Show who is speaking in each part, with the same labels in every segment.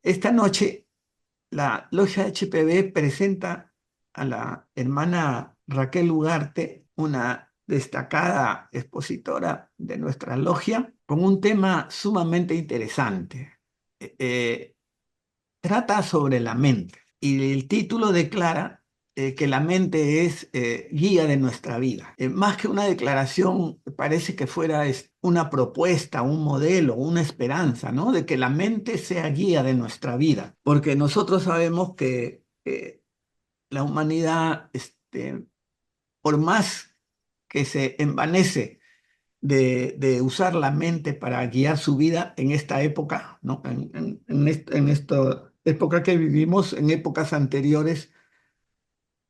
Speaker 1: Esta noche la Logia HPB presenta a la hermana Raquel Ugarte, una destacada expositora de nuestra logia, con un tema sumamente interesante. Eh, eh, Trata sobre la mente y el título declara que la mente es guía de nuestra vida. Más que una declaración, parece que fuera una propuesta, un modelo, una esperanza, ¿no? De que la mente sea guía de nuestra vida, porque nosotros sabemos que la humanidad, por más que se envanece de usar la mente para guiar su vida en esta época, ¿no? En esta época que vivimos, en épocas anteriores,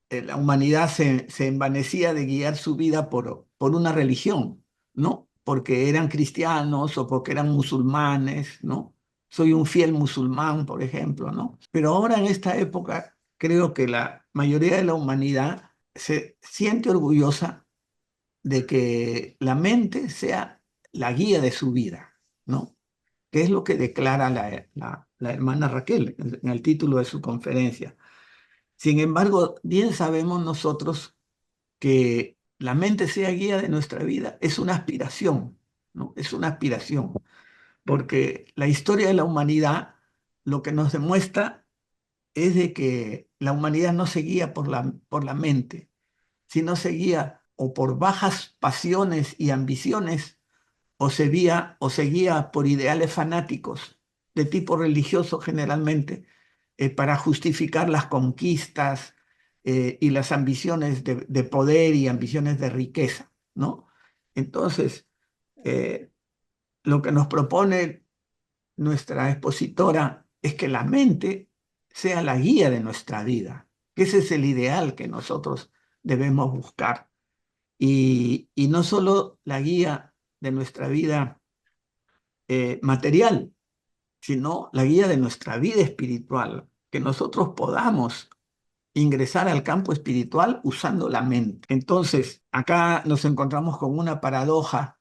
Speaker 1: la humanidad se envanecía de guiar su vida por una religión, ¿no? Porque eran cristianos o porque eran musulmanes, ¿no? Soy un fiel musulmán, por ejemplo, ¿no? Pero ahora en esta época creo que la mayoría de la humanidad se siente orgullosa de que la mente sea la guía de su vida, ¿no? Que es lo que declara la hermana Raquel en el título de su conferencia. Sin embargo, bien sabemos nosotros que la mente sea guía de nuestra vida es una aspiración, ¿no? Es una aspiración, porque la historia de la humanidad lo que nos demuestra es de que la humanidad no se guía por la mente, sino se guía o por bajas pasiones y ambiciones o seguía por ideales fanáticos de tipo religioso generalmente, para justificar las conquistas y las ambiciones de poder y ambiciones de riqueza, ¿no? Entonces, eh, lo que nos propone nuestra expositora es que la mente sea la guía de nuestra vida, que ese es el ideal que nosotros debemos buscar. Y no solo la guía de nuestra vida material, sino la guía de nuestra vida espiritual, que nosotros podamos ingresar al campo espiritual usando la mente. Entonces, acá nos encontramos con una paradoja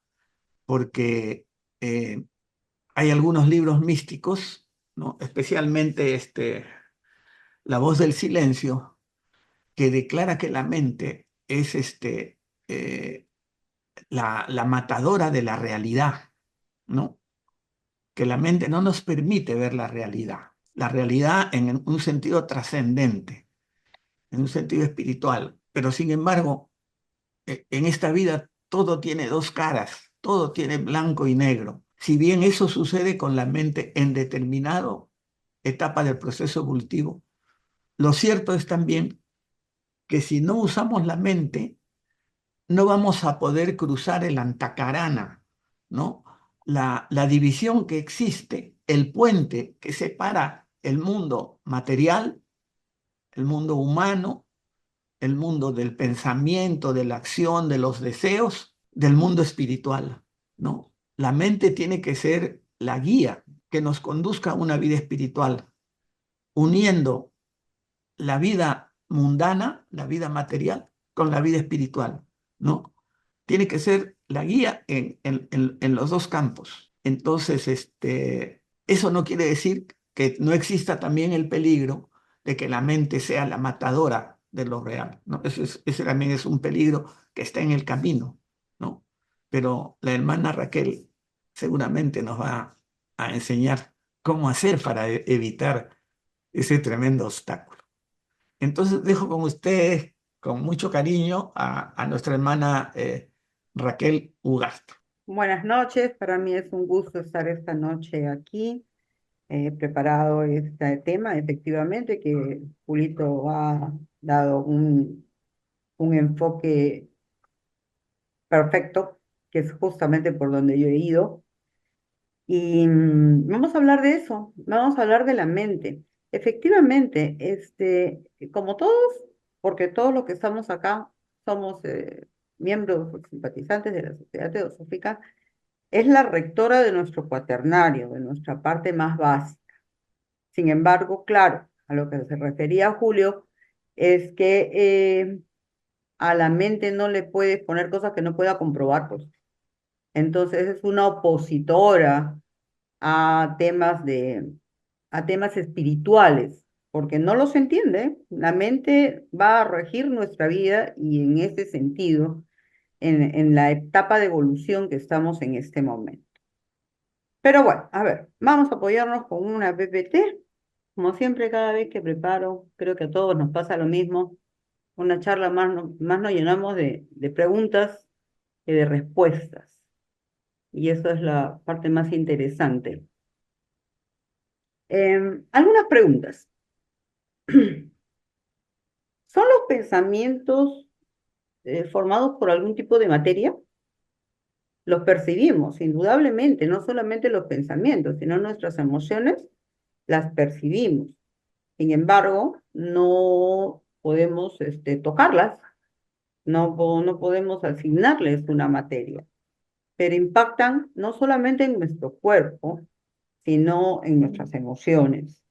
Speaker 1: porque eh, hay algunos libros místicos, ¿no? Especialmente La voz del silencio, que declara que la mente es eh, la matadora de la realidad, ¿no? Que la mente no nos permite ver la realidad en un sentido trascendente, en un sentido espiritual. Pero sin embargo, en esta vida todo tiene dos caras, todo tiene blanco y negro. Si bien eso sucede con la mente en determinado etapa del proceso evolutivo, lo cierto es también que si no usamos la mente, no vamos a poder cruzar el antacarana, ¿no? La división que existe, el puente que separa el mundo material, el mundo humano, el mundo del pensamiento, de la acción, de los deseos, del mundo espiritual, ¿no? La mente tiene que ser la guía que nos conduzca a una vida espiritual, uniendo la vida mundana, la vida material, con la vida espiritual, ¿no? Tiene que ser la guía en los dos campos. Entonces, eso no quiere decir que no exista también el peligro de que la mente sea la matadora de lo real, ¿no? Ese también es un peligro que está en el camino, ¿no? Pero la hermana Raquel seguramente nos va a enseñar cómo hacer para evitar ese tremendo obstáculo. Entonces dejo con ustedes, con mucho cariño, a nuestra hermana Raquel Ugarte.
Speaker 2: Buenas noches, para mí es un gusto estar esta noche aquí. He preparado este tema, efectivamente, que Julito ha dado un enfoque perfecto, que es justamente por donde yo he ido. Y vamos a hablar de eso, vamos a hablar de la mente. Efectivamente, como todos, porque todos los que estamos acá somos miembros o simpatizantes de la Sociedad Teosófica, es la rectora de nuestro cuaternario, de nuestra parte más básica. Sin embargo, claro, a lo que se refería Julio es que a la mente no le puedes poner cosas que no pueda comprobar, pues. Entonces es una opositora a temas a temas espirituales, porque no los entiende. La mente va a regir nuestra vida y en ese sentido, en la etapa de evolución que estamos en este momento. Pero bueno, a ver, vamos a apoyarnos con una PPT. Como siempre, cada vez que preparo, creo que a todos nos pasa lo mismo. Una charla más nos llenamos de preguntas que de respuestas. Y eso es la parte más interesante. Algunas preguntas. ¿Son los pensamientos formados por algún tipo de materia? Los percibimos, indudablemente, no solamente los pensamientos, sino nuestras emociones las percibimos. Sin embargo, no podemos tocarlas, no podemos asignarles una materia, pero impactan no solamente en nuestro cuerpo, sino en nuestras emociones.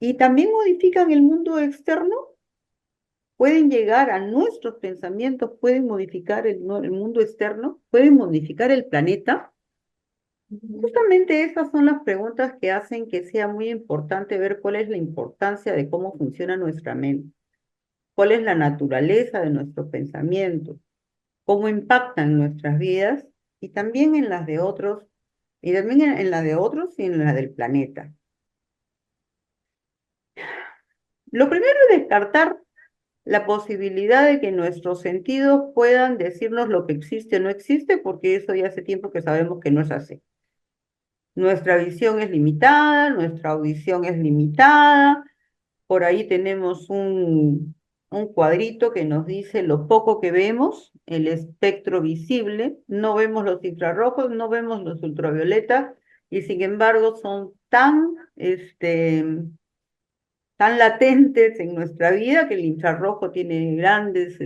Speaker 2: Y también modifican el mundo externo, pueden llegar a nuestros pensamientos, pueden modificar el mundo externo, pueden modificar el planeta. Justamente esas son las preguntas que hacen que sea muy importante ver cuál es la importancia de cómo funciona nuestra mente, cuál es la naturaleza de nuestros pensamientos, cómo impactan nuestras vidas y también en las de otros, y también en la de otros y en la del planeta. Lo primero es descartar la posibilidad de que nuestros sentidos puedan decirnos lo que existe o no existe, porque eso ya hace tiempo que sabemos que no es así. Nuestra visión es limitada, nuestra audición es limitada. Por ahí tenemos un cuadrito que nos dice lo poco que vemos, el espectro visible. No vemos los infrarrojos, no vemos los ultravioletas, y sin embargo son tan latentes en nuestra vida que el infrarrojo tiene grandes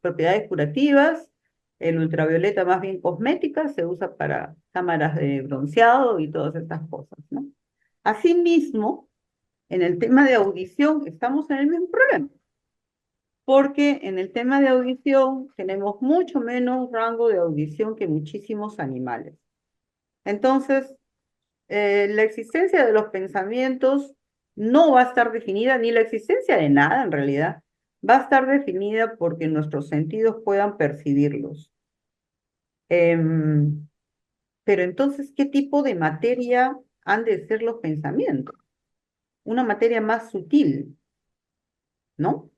Speaker 2: propiedades curativas. El ultravioleta más bien cosmética, se usa para cámaras de bronceado y todas estas cosas, ¿no? Asimismo, en el tema de audición estamos en el mismo problema, porque en el tema de audición tenemos mucho menos rango de audición que muchísimos animales. Entonces, la existencia de los pensamientos no va a estar definida, ni la existencia de nada en realidad, va a estar definida porque nuestros sentidos puedan percibirlos. Em, pero entonces, ¿qué tipo de materia han de ser los pensamientos? Una materia más sutil, ¿no?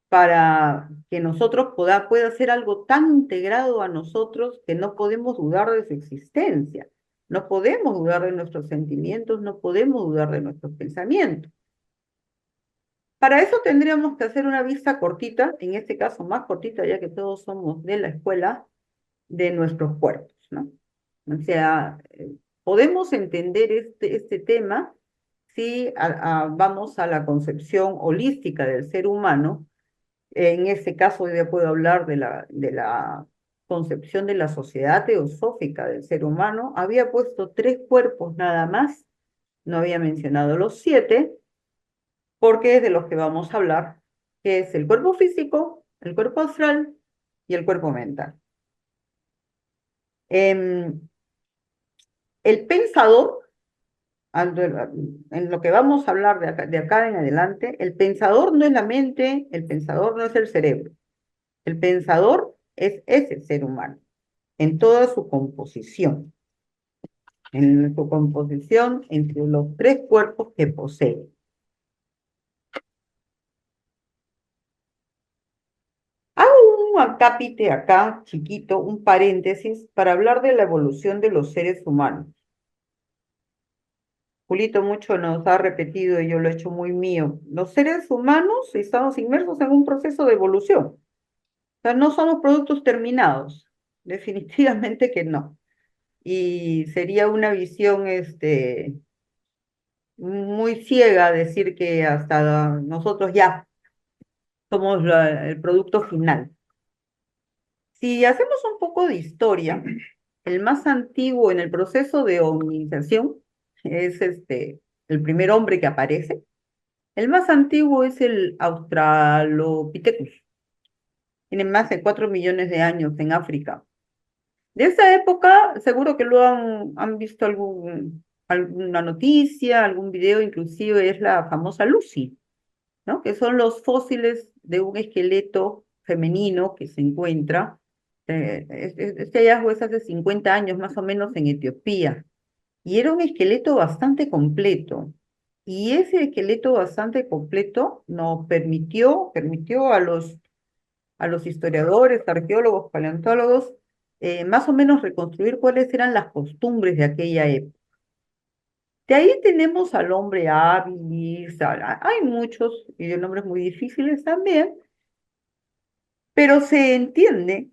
Speaker 2: Para que nosotros pueda ser algo tan integrado a nosotros que no podemos dudar de su existencia, no podemos dudar de nuestros sentimientos, no podemos dudar de nuestros pensamientos. Para eso tendríamos que hacer una vista cortita, en este caso más cortita, ya que todos somos de la escuela, de nuestros cuerpos, ¿no? O sea, podemos entender este tema si vamos a la concepción holística del ser humano. En este caso, yo puedo hablar de la concepción de la sociedad teosófica del ser humano. Había puesto 3 cuerpos nada más, no había mencionado los 7, porque es de los que vamos a hablar, que es el cuerpo físico, el cuerpo astral y el cuerpo mental. Em, el pensador, en lo que vamos a hablar de acá en adelante, el pensador no es la mente, el pensador no es el cerebro. El pensador es ese ser humano, en toda su composición, entre los 3 cuerpos que posee. Hago un acápite acá, chiquito, un paréntesis, para hablar de la evolución de los seres humanos. Julito mucho nos ha repetido y yo lo he hecho muy mío. Los seres humanos estamos inmersos en un proceso de evolución. O sea, no somos productos terminados, definitivamente que no. Y sería una visión muy ciega decir que hasta nosotros ya somos el producto final. Si hacemos un poco de historia, el más antiguo en el proceso de hominización es el primer hombre que aparece. El más antiguo es el Australopithecus. Tiene más de 4 millones de años en África. De esa época, seguro que lo han visto algún. alguna noticia, algún video, inclusive es la famosa Lucy, ¿no? Que son los fósiles de un esqueleto femenino que se encuentra. Este hallazgo es hace 50 años más o menos en Etiopía. Y era un esqueleto bastante completo. Y ese esqueleto bastante completo nos permitió a los historiadores, arqueólogos, paleontólogos, más o menos reconstruir cuáles eran las costumbres de aquella época. De ahí tenemos al hombre hábil, hay muchos y de nombres muy difíciles también, pero se entiende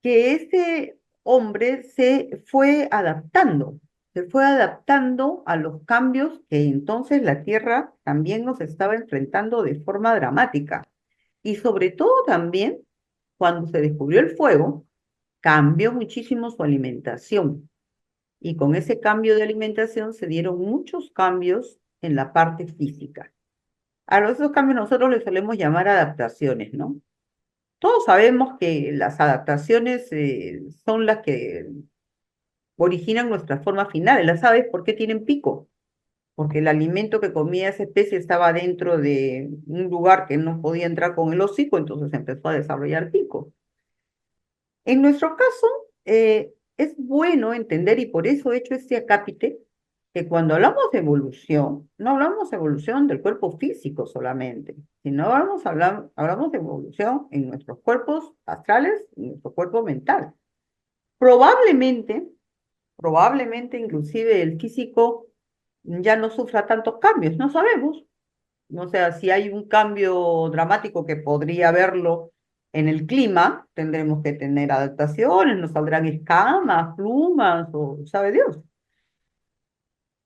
Speaker 2: que ese hombre se fue adaptando a los cambios que entonces la Tierra también nos estaba enfrentando de forma dramática. Y sobre todo también cuando se descubrió el fuego, cambió muchísimo su alimentación. Y con ese cambio de alimentación se dieron muchos cambios en la parte física. Esos cambios nosotros les solemos llamar adaptaciones, ¿no? Todos sabemos que las adaptaciones son las que originan nuestra forma final. Las aves, ¿por qué tienen pico? Porque el alimento que comía esa especie estaba dentro de un lugar que no podía entrar con el hocico, entonces empezó a desarrollar pico. En nuestro caso, es bueno entender, y por eso he hecho este acápite, que cuando hablamos de evolución, no hablamos de evolución del cuerpo físico solamente, sino hablamos de evolución en nuestros cuerpos astrales y nuestro cuerpo mental. Probablemente, probablemente inclusive el físico ya no sufra tantos cambios, no sabemos. O sea, si hay un cambio dramático que podría haberlo en el clima, tendremos que tener adaptaciones, nos saldrán escamas, plumas o sabe Dios.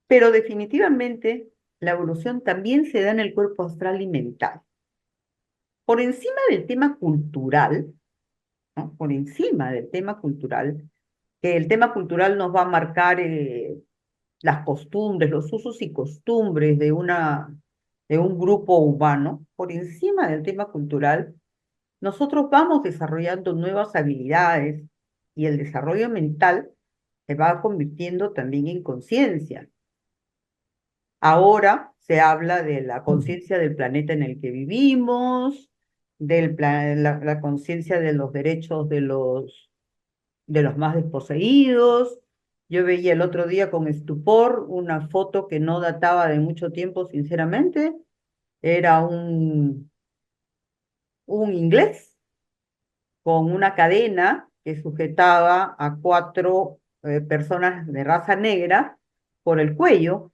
Speaker 2: Pero definitivamente la evolución también se da en el cuerpo astral y mental. Por encima del tema cultural, ¿no? Por encima del tema cultural, que el tema cultural nos va a marcar las costumbres, los usos y costumbres de un grupo humano, por encima del tema cultural, nosotros vamos desarrollando nuevas habilidades y el desarrollo mental se va convirtiendo también en conciencia. Ahora se habla de la conciencia del planeta en el que vivimos, la conciencia de los derechos de los más desposeídos. Yo veía el otro día con estupor una foto que no databa de mucho tiempo, sinceramente. Era un inglés con una cadena que sujetaba a cuatro personas de raza negra por el cuello.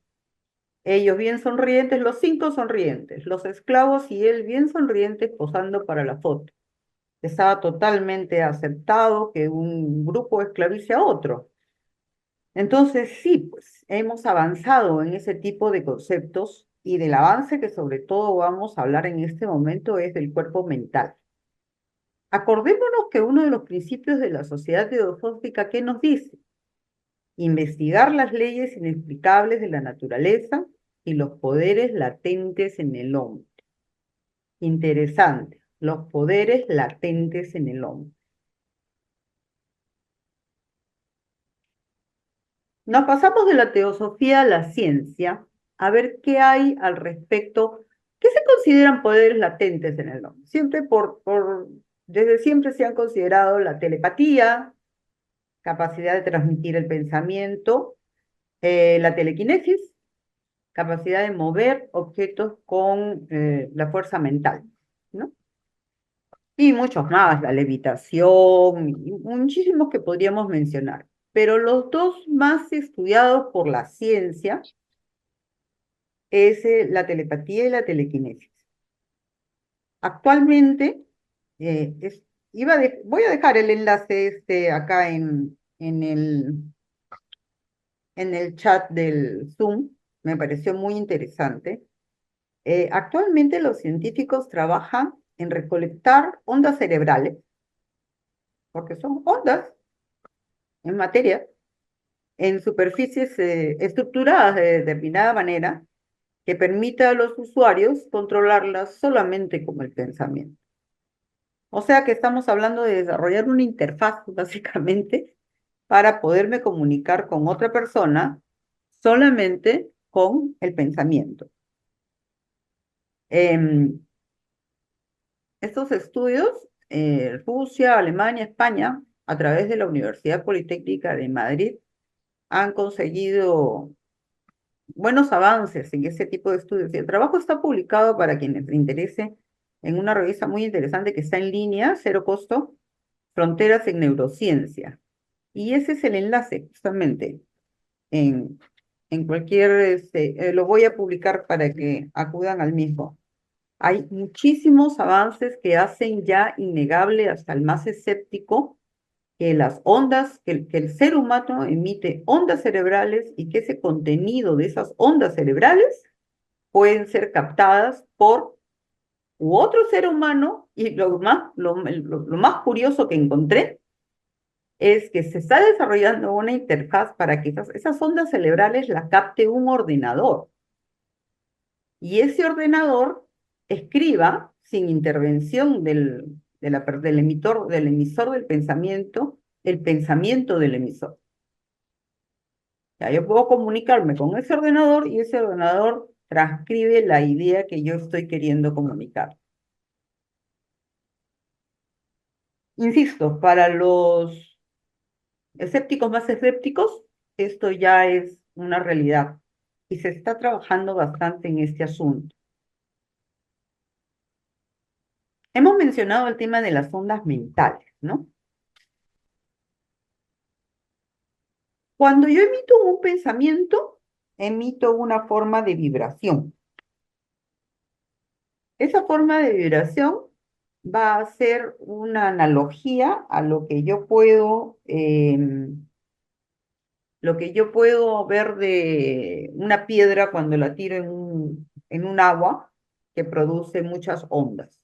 Speaker 2: Ellos bien sonrientes, los cinco sonrientes, los esclavos y él bien sonrientes posando para la foto. Estaba totalmente aceptado que un grupo esclavice a otro. Entonces, sí, pues hemos avanzado en ese tipo de conceptos y del avance que sobre todo vamos a hablar en este momento es del cuerpo mental. Acordémonos que uno de los principios de la sociedad teosófica, ¿qué nos dice? Investigar las leyes inexplicables de la naturaleza y los poderes latentes en el hombre. Interesante, los poderes latentes en el hombre. Nos pasamos de la teosofía a la ciencia a ver qué hay al respecto. ¿Qué se consideran poderes latentes en el hombre? Desde siempre se han considerado la telepatía, capacidad de transmitir el pensamiento, la telequinesis, capacidad de mover objetos con la fuerza mental, ¿no? Y muchos más, la levitación, y muchísimos que podríamos mencionar. Pero los dos más estudiados por la ciencia es la telepatía y la telequinesis. Actualmente, eh, es- voy a dejar el enlace acá en el chat del Zoom, me pareció muy interesante. Actualmente los científicos trabajan en recolectar ondas cerebrales, porque son ondas en materia, en superficies estructuradas de determinada manera que permita a los usuarios controlarlas solamente con el pensamiento. O sea que estamos hablando de desarrollar una interfaz, básicamente, para poderme comunicar con otra persona solamente con el pensamiento. Estos estudios, Rusia, Alemania, España, a través de la Universidad Politécnica de Madrid, han conseguido buenos avances en ese tipo de estudios. Y el trabajo está publicado para quienes les interese en una revista muy interesante que está en línea, cero costo, Fronteras en Neurociencia. Y ese es el enlace, justamente, en, en cualquier, lo voy a publicar para que acudan al mismo. Hay muchísimos avances que hacen ya innegable hasta el más escéptico que las ondas, que el ser humano emite ondas cerebrales y que ese contenido de esas ondas cerebrales pueden ser captadas por u otro ser humano. Y lo más curioso que encontré es que se está desarrollando una interfaz para que esas ondas cerebrales las capte un ordenador. Y ese ordenador escriba, sin intervención del emisor del pensamiento, el pensamiento del emisor. Ya, yo puedo comunicarme con ese ordenador y ese ordenador transcribe la idea que yo estoy queriendo comunicar. Insisto, para los escépticos más escépticos, esto ya es una realidad y se está trabajando bastante en este asunto. Hemos mencionado el tema de las ondas mentales, ¿no? Cuando yo emito un pensamiento, emito una forma de vibración. Esa forma de vibración va a ser una analogía a lo que yo puedo ver de una piedra cuando la tiro en un agua que produce muchas ondas.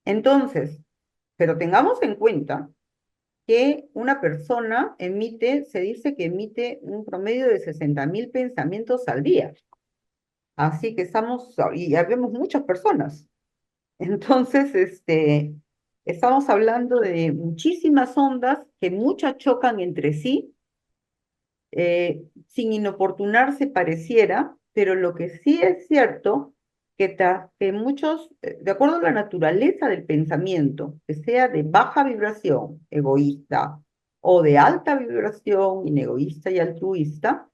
Speaker 2: Entonces, pero tengamos en cuenta que una persona se dice que emite un promedio de 60.000 pensamientos al día. Así que y ya vemos muchas personas. Entonces, estamos hablando de muchísimas ondas que muchas chocan entre sí, sin inoportunarse pareciera, pero lo que sí es cierto, que muchos, de acuerdo a la naturaleza del pensamiento, que sea de baja vibración, egoísta, o de alta vibración, inegoísta y altruista,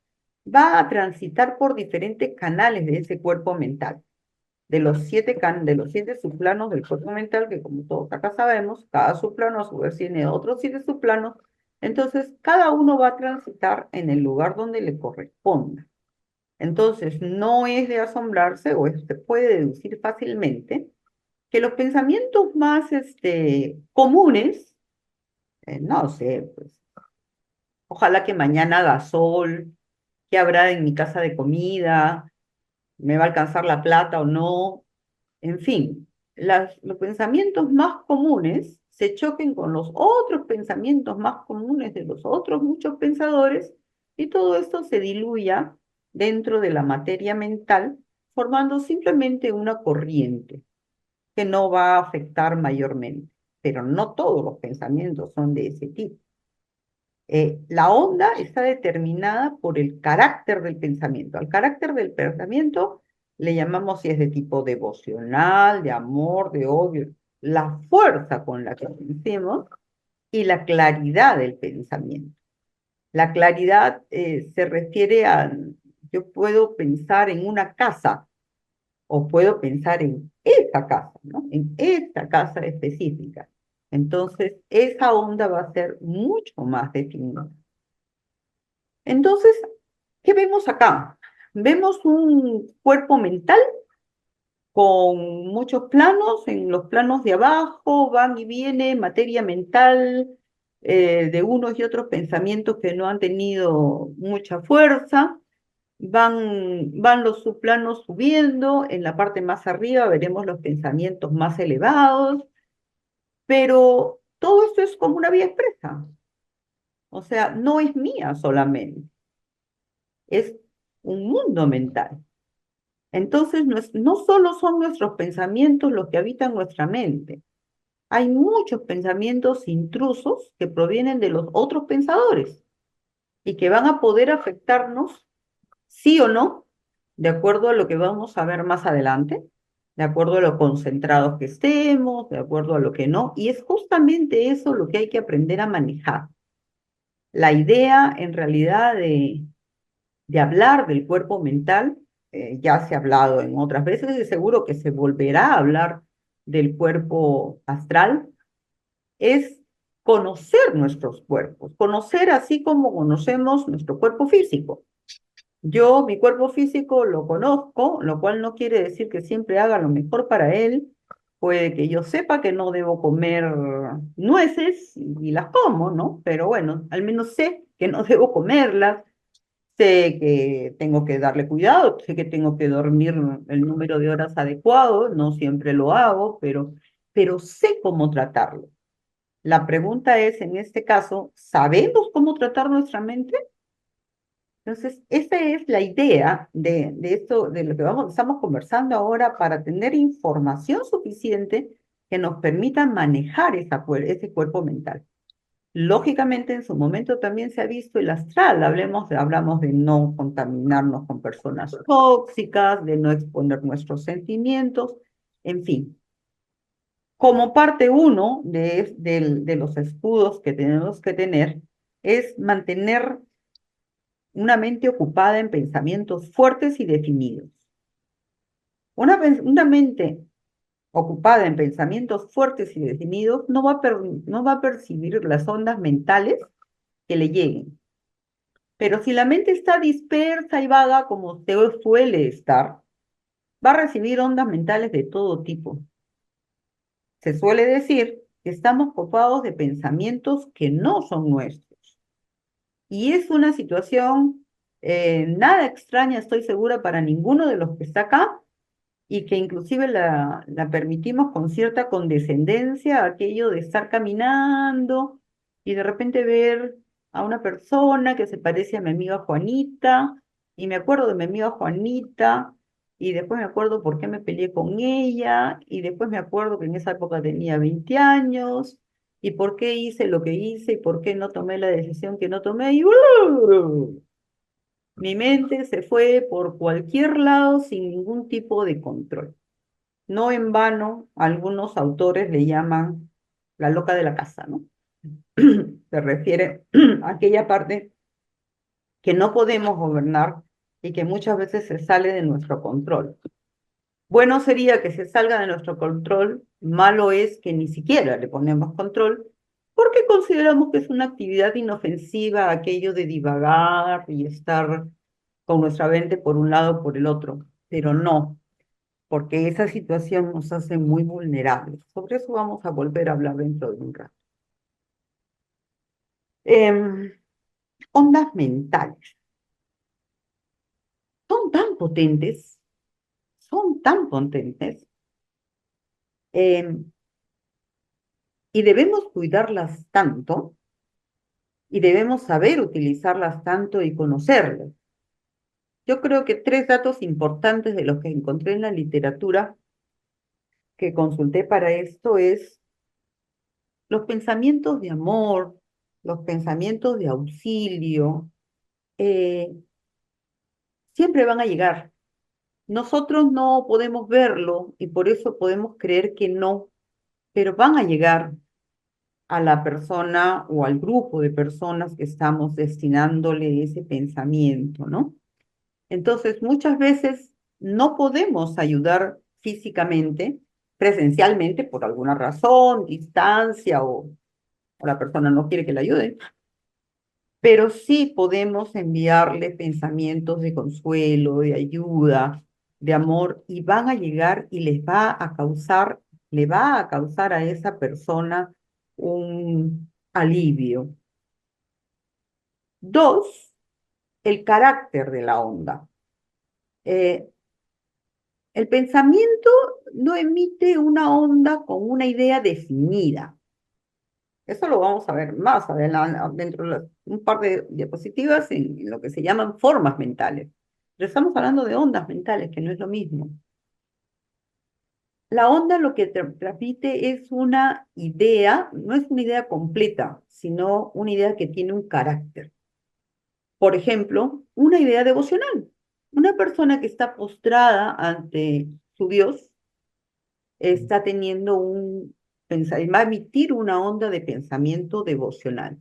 Speaker 2: va a transitar por diferentes canales de ese cuerpo mental. De los 7 subplanos del cuerpo mental, que como todos acá sabemos, cada subplano a su vez tiene otros 7 subplanos, entonces cada uno va a transitar en el lugar donde le corresponda. Entonces, no es de asombrarse, o se puede deducir fácilmente, que los pensamientos más comunes, no sé, pues, ojalá que mañana haga sol, qué habrá en mi casa de comida, me va a alcanzar la plata o no. En fin, los pensamientos más comunes se choquen con los otros pensamientos más comunes de los otros muchos pensadores y todo esto se diluya dentro de la materia mental, formando simplemente una corriente que no va a afectar mayormente. Pero no todos los pensamientos son de ese tipo. La onda está determinada por el carácter del pensamiento. Al carácter del pensamiento le llamamos si es de tipo devocional, de amor, de odio, la fuerza con la que pensemos y la claridad del pensamiento. La claridad se refiere yo puedo pensar en una casa o puedo pensar en esa casa, ¿no? En esta casa específica. Entonces, esa onda va a ser mucho más definida. Entonces, ¿qué vemos acá? Vemos un cuerpo mental con muchos planos. En los planos de abajo van y viene materia mental de unos y otros pensamientos que no han tenido mucha fuerza. Van los subplanos subiendo. En la parte más arriba veremos los pensamientos más elevados. Pero todo esto es como una vía expresa. O sea, no es mía solamente. Es un mundo mental. Entonces, no solo son nuestros pensamientos los que habitan nuestra mente, hay muchos pensamientos intrusos que provienen de los otros pensadores. y que van a poder afectarnos, sí o no, de acuerdo a lo que vamos a ver más adelante, de acuerdo a lo concentrados que estemos, de acuerdo a lo que no, y es justamente eso lo que hay que aprender a manejar. La idea, en realidad, de hablar del cuerpo mental, ya se ha hablado en otras veces y seguro que se volverá a hablar del cuerpo astral, es conocer nuestros cuerpos, conocer así como conocemos nuestro cuerpo físico. Yo, mi cuerpo físico lo conozco, lo cual no quiere decir que siempre haga lo mejor para él. Puede que yo sepa que no debo comer nueces y las como, ¿no? Pero bueno, al menos sé que no debo comerlas, sé que tengo que darle cuidado, sé que tengo que dormir el número de horas adecuado, no siempre lo hago, pero sé cómo tratarlo. La pregunta es, en este caso, ¿sabemos cómo tratar nuestra mente? Entonces, esa es la idea de esto, de lo que estamos conversando ahora para tener información suficiente que nos permita manejar ese cuerpo mental. Lógicamente, en su momento también se ha visto el astral. Hablamos de no contaminarnos con personas tóxicas, de no exponer nuestros sentimientos, en fin. Como parte uno de los escudos que tenemos que tener es mantener una mente ocupada en pensamientos fuertes y definidos. Una mente ocupada en pensamientos fuertes y definidos no va a percibir las ondas mentales que le lleguen. Pero si la mente está dispersa y vaga, como usted suele estar, va a recibir ondas mentales de todo tipo. Se suele decir que estamos ocupados de pensamientos que no son nuestros. Y es una situación nada extraña, estoy segura, para ninguno de los que está acá, y que inclusive la permitimos con cierta condescendencia, aquello de estar caminando y de repente ver a una persona que se parece a mi amiga Juanita, y me acuerdo de mi amiga Juanita, y después me acuerdo por qué me peleé con ella, y después me acuerdo que en esa época tenía 20 años, y por qué hice lo que hice, y por qué no tomé la decisión que no tomé, y mi mente se fue por cualquier lado sin ningún tipo de control. No en vano, algunos autores le llaman la loca de la casa, ¿no? Se refiere a aquella parte que no podemos gobernar y que muchas veces se sale de nuestro control. Bueno sería que se salga de nuestro control, malo es que ni siquiera le ponemos control, porque consideramos que es una actividad inofensiva aquello de divagar y estar con nuestra mente por un lado o por el otro, pero no, porque esa situación nos hace muy vulnerables. Sobre eso vamos a volver a hablar dentro de un rato. Em, Ondas mentales. Son tan potentes, son tan potentes, em, y debemos cuidarlas tanto, y debemos saber utilizarlas tanto y conocerlas. Yo creo que tres datos importantes de los que encontré en la literatura que consulté para esto es los pensamientos de amor, los pensamientos de auxilio, eh, siempre van a llegar. Nosotros no podemos verlo y por eso podemos creer que no, pero van a llegar a la persona o al grupo de personas que estamos destinándole ese pensamiento, ¿no? Entonces, muchas veces no podemos ayudar físicamente, presencialmente, por alguna razón, distancia o la persona no quiere que la ayude, pero sí podemos enviarle pensamientos de consuelo, de ayuda, de amor, y van a llegar y le va a causar a esa persona un alivio. Dos, el carácter de la onda. Eh, el pensamiento no emite una onda con una idea definida. Eso lo vamos a ver más adelante, dentro de un par de diapositivas en lo que se llaman formas mentales. Pero estamos hablando de ondas mentales, que no es lo mismo. La onda lo que transmite es una idea, no es una idea completa, sino una idea que tiene un carácter. Por ejemplo, una idea devocional. Una persona que está postrada ante su Dios está teniendo va a emitir una onda de pensamiento devocional.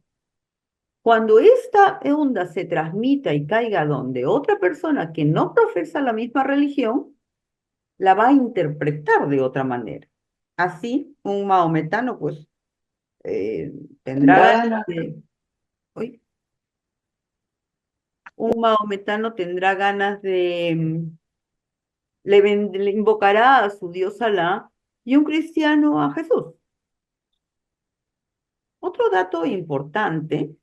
Speaker 2: Cuando esta onda se transmita y caiga donde otra persona que no profesa la misma religión, la va a interpretar de otra manera. Así, un maometano, pues, eh, tendrá ganas de, uy, un maometano tendrá ganas de, le invocará a su dios Alá y un cristiano a Jesús. Otro dato importante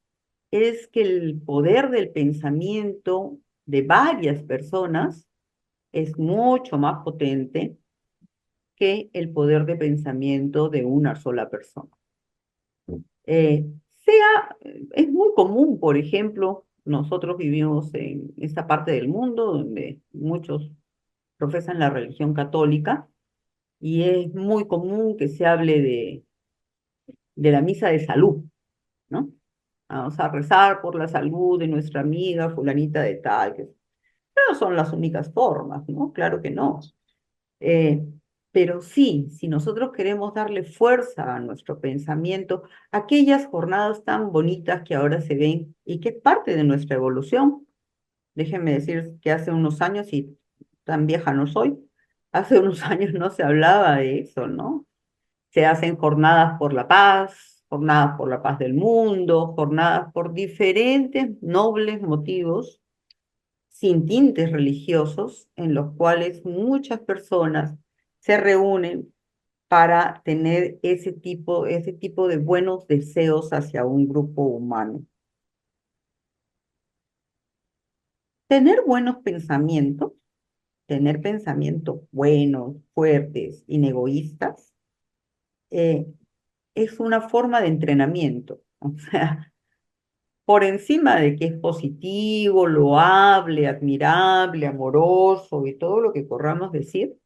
Speaker 2: es que el poder del pensamiento de varias personas es mucho más potente que el poder de pensamiento de una sola persona. Eh, es muy común, por ejemplo, nosotros vivimos en esta parte del mundo donde muchos profesan la religión católica y es muy común que se hable de la misa de salud, ¿no? Vamos a rezar por la salud de nuestra amiga fulanita de tal, pero no son las únicas formas, ¿no? Claro que no. Eh, pero sí, si nosotros queremos darle fuerza a nuestro pensamiento, aquellas jornadas tan bonitas que ahora se ven y que es parte de nuestra evolución, déjenme decir que hace unos años, y tan vieja no soy, hace unos años no se hablaba de eso, ¿no? Se hacen jornadas por la paz del mundo, jornadas por diferentes nobles motivos sin tintes religiosos, en los cuales muchas personas se reúnen para tener ese tipo de buenos deseos hacia un grupo humano. Tener buenos pensamientos, tener pensamientos buenos, fuertes, inegoístas, eh, es una forma de entrenamiento. O sea, por encima de que es positivo, loable, admirable, amoroso y todo lo que corramos decir,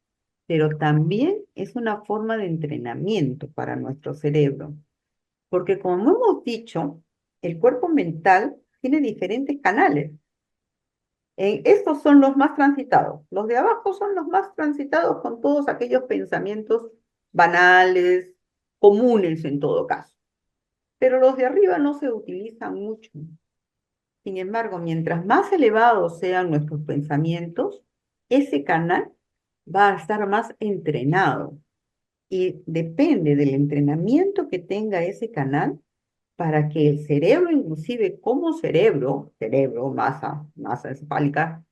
Speaker 2: pero también es una forma de entrenamiento para nuestro cerebro, porque como hemos dicho, el cuerpo mental tiene diferentes canales. Estos son los más transitados. Los de abajo son los más transitados con todos aquellos pensamientos banales, comunes en todo caso. Pero los de arriba no se utilizan mucho. Sin embargo, mientras más elevados sean nuestros pensamientos, ese canal va a estar más entrenado y depende del entrenamiento que tenga ese canal para que el cerebro, inclusive como cerebro, masa encefálica,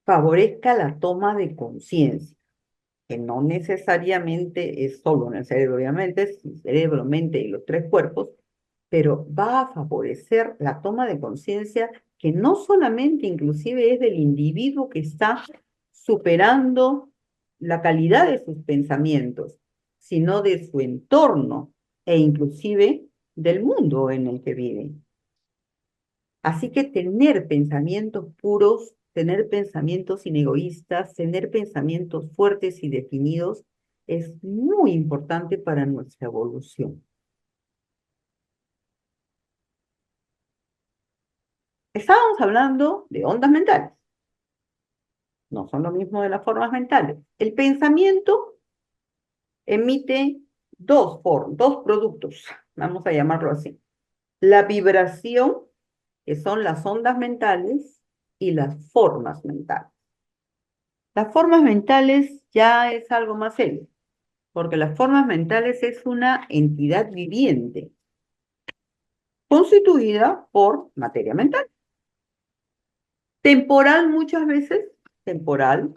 Speaker 2: favorezca la toma de conciencia, que no necesariamente es solo en el cerebro, obviamente, es el cerebro, mente y los tres cuerpos, pero va a favorecer la toma de conciencia que no solamente inclusive es del individuo que está superando la calidad de sus pensamientos, sino de su entorno e inclusive del mundo en el que vive. Así que tener pensamientos puros, tener pensamientos inegoístas, tener pensamientos fuertes y definidos es muy importante para nuestra evolución. Estábamos hablando de ondas mentales. No son lo mismo de las formas mentales. El pensamiento emite dos productos, vamos a llamarlo así. La vibración, que son las ondas mentales, y las formas mentales. Las formas mentales ya es algo más serio, porque las formas mentales es una entidad viviente, constituida por materia mental. Temporal muchas veces, temporal,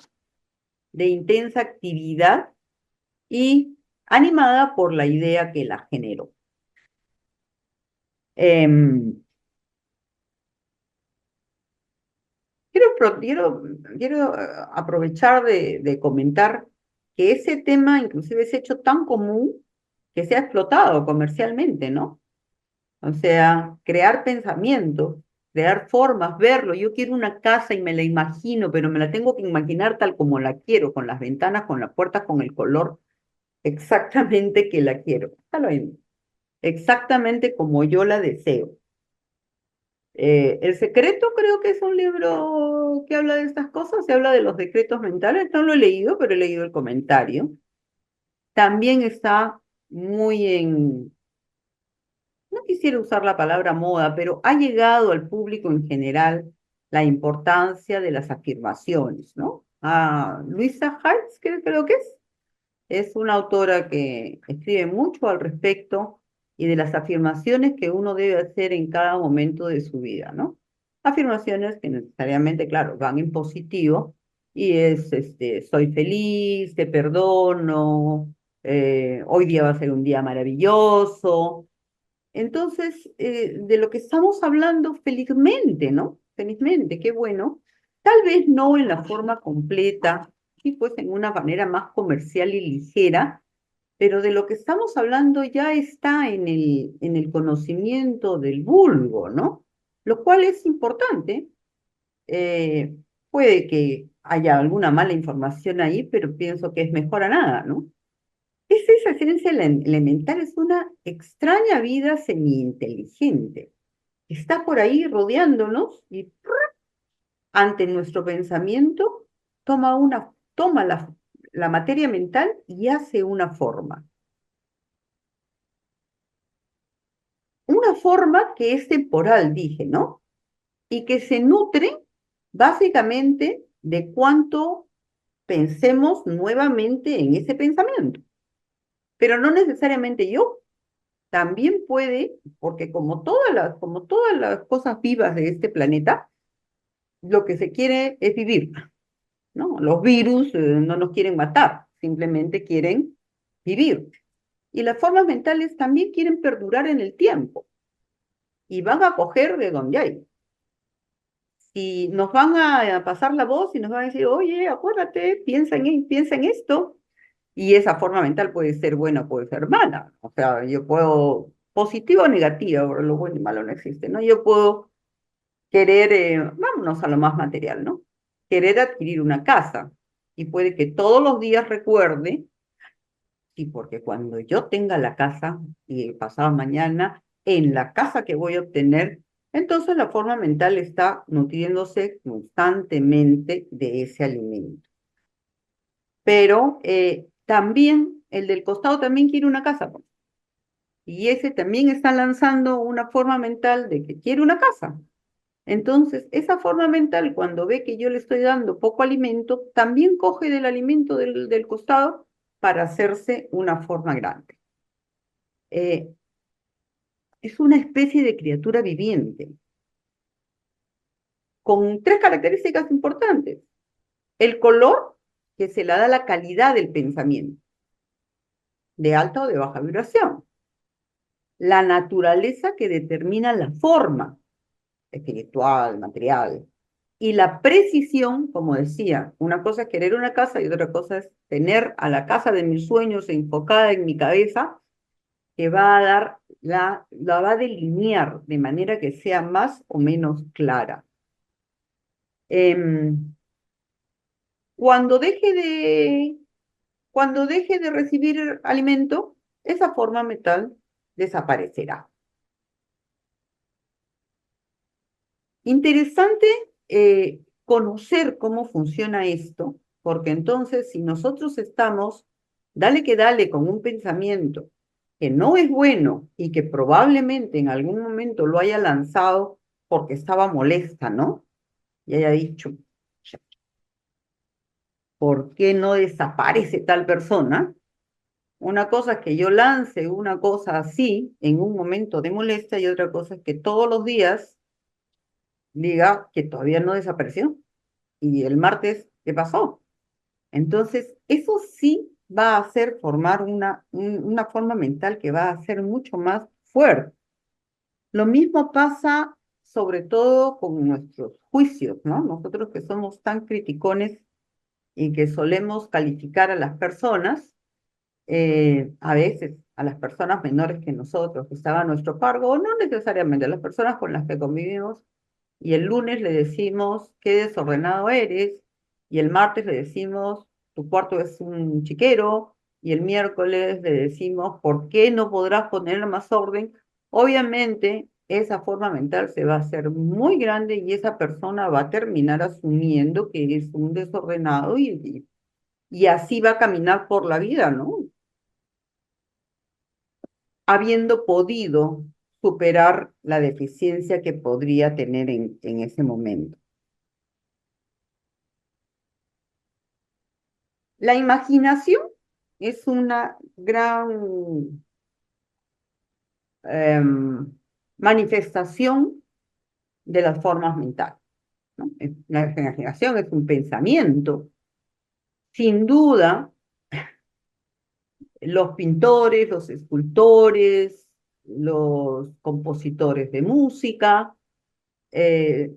Speaker 2: de intensa actividad y animada por la idea que la generó. Em, quiero aprovechar de comentar que ese tema inclusive se ha hecho tan común que se ha explotado comercialmente, ¿no? O sea, crear pensamientos, crear formas, verlo. Yo quiero una casa y me la imagino, pero me la tengo que imaginar tal como la quiero, con las ventanas, con las puertas, con el color exactamente que la quiero. Déjalo ahí. Exactamente como yo la deseo. El Secreto creo que es un libro que habla de estas cosas, se habla de los decretos mentales, no lo he leído, pero he leído el comentario. También está muy no quisiera usar la palabra moda, pero ha llegado al público en general la importancia de las afirmaciones, ¿no? Luisa Hartz, creo que es una autora que escribe mucho al respecto y de las afirmaciones que uno debe hacer en cada momento de su vida, ¿no? Afirmaciones que necesariamente, claro, van en positivo y es, soy feliz, te perdono, hoy día va a ser un día maravilloso. Entonces, de lo que estamos hablando, felizmente, ¿no? Felizmente, qué bueno. Tal vez no en la forma completa, y pues en una manera más comercial y ligera, pero de lo que estamos hablando ya está en el conocimiento del vulgo, ¿no? Lo cual es importante. Eh, Puede que haya alguna mala información ahí, pero pienso que es mejor a nada, ¿no? Esa esencia elemental, es una extraña vida semi-inteligente. Está por ahí rodeándonos y ante nuestro pensamiento toma la materia mental y hace una forma. Una forma que es temporal, dije, ¿no? Y que se nutre básicamente de cuánto pensemos nuevamente en ese pensamiento. Pero no necesariamente yo. También puede, porque como todas las cosas vivas de este planeta, lo que se quiere es vivir, ¿no? Los virus no nos quieren matar, simplemente quieren vivir. Y las formas mentales también quieren perdurar en el tiempo y van a coger de donde hay. Y nos van a pasar la voz y nos van a decir, oye, acuérdate, piensa en esto. Y esa forma mental puede ser buena, puede ser mala. O sea, yo puedo, positiva o negativa, pero lo bueno y malo no existe, ¿no? Yo puedo querer, vámonos a lo más material, ¿no? Querer adquirir una casa. Y puede que todos los días recuerde, y porque cuando yo tenga la casa, y pasado mañana, en la casa que voy a obtener, entonces la forma mental está nutriéndose constantemente de ese alimento. Pero también el del costado también quiere una casa, pues. Y ese también está lanzando una forma mental de que quiere una casa. Entonces, esa forma mental, cuando ve que yo le estoy dando poco alimento, también coge del alimento del costado para hacerse una forma grande. Eh, es una especie de criatura viviente, con tres características importantes. El color, que se le da la calidad del pensamiento, de alta o de baja vibración. La naturaleza, que determina la forma espiritual, material. Y la precisión, como decía, una cosa es querer una casa y otra cosa es tener a la casa de mis sueños enfocada en mi cabeza, que va a dar, la va a delinear de manera que sea más o menos clara. Em, cuando deje de, cuando deje de recibir alimento, esa forma mental desaparecerá. Interesante conocer cómo funciona esto, porque entonces si nosotros estamos, dale que dale con un pensamiento que no es bueno y que probablemente en algún momento lo haya lanzado porque estaba molesta, ¿no? Y haya dicho, ¿por qué no desaparece tal persona? Una cosa es que yo lance una cosa así en un momento de molestia y otra cosa es que todos los días diga que todavía no desapareció. Y el martes, ¿qué pasó? Entonces, eso sí va a hacer formar una forma mental que va a ser mucho más fuerte. Lo mismo pasa sobre todo con nuestros juicios, ¿no? Nosotros que somos tan criticones y que solemos calificar a las personas, a veces a las personas menores que nosotros, que estaban a nuestro cargo, o no necesariamente a las personas con las que convivimos, y el lunes le decimos qué desordenado eres, y el martes le decimos tu cuarto es un chiquero, y el miércoles le decimos por qué no podrás poner más orden. Obviamente esa forma mental se va a hacer muy grande y esa persona va a terminar asumiendo que es un desordenado y así va a caminar por la vida, ¿no? Habiendo podido superar la deficiencia que podría tener en ese momento. La imaginación es una gran manifestación de las formas mentales, ¿no? La imaginación es un pensamiento. Sin duda, los pintores, los escultores, los compositores de música, eh,